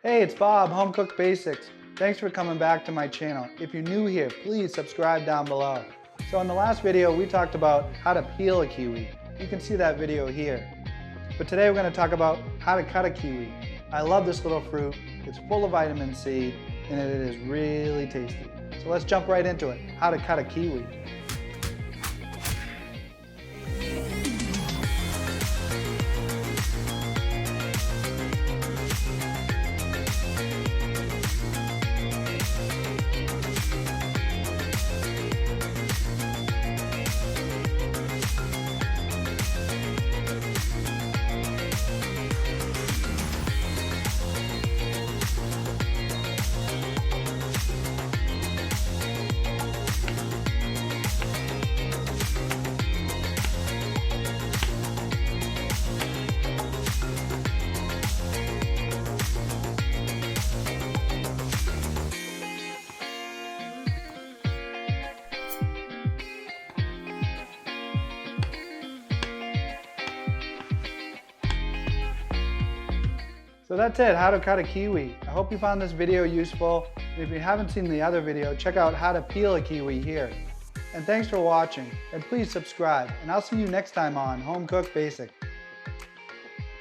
Hey, it's Bob, Home Cook Basics. Thanks for coming back to my channel. If you're new here, please subscribe down below. So in the last video, we talked about how to peel a kiwi. You can see that video here. But today we're going to talk about how to cut a kiwi. I love this little fruit. It's full of vitamin C and it is really tasty. So let's jump right into it. How to cut a kiwi. So that's it, how to cut a kiwi. I hope you found this video useful. And if you haven't seen the other video, check out how to peel a kiwi here. And thanks for watching, and please subscribe, and I'll see you next time on Home Cook Basic.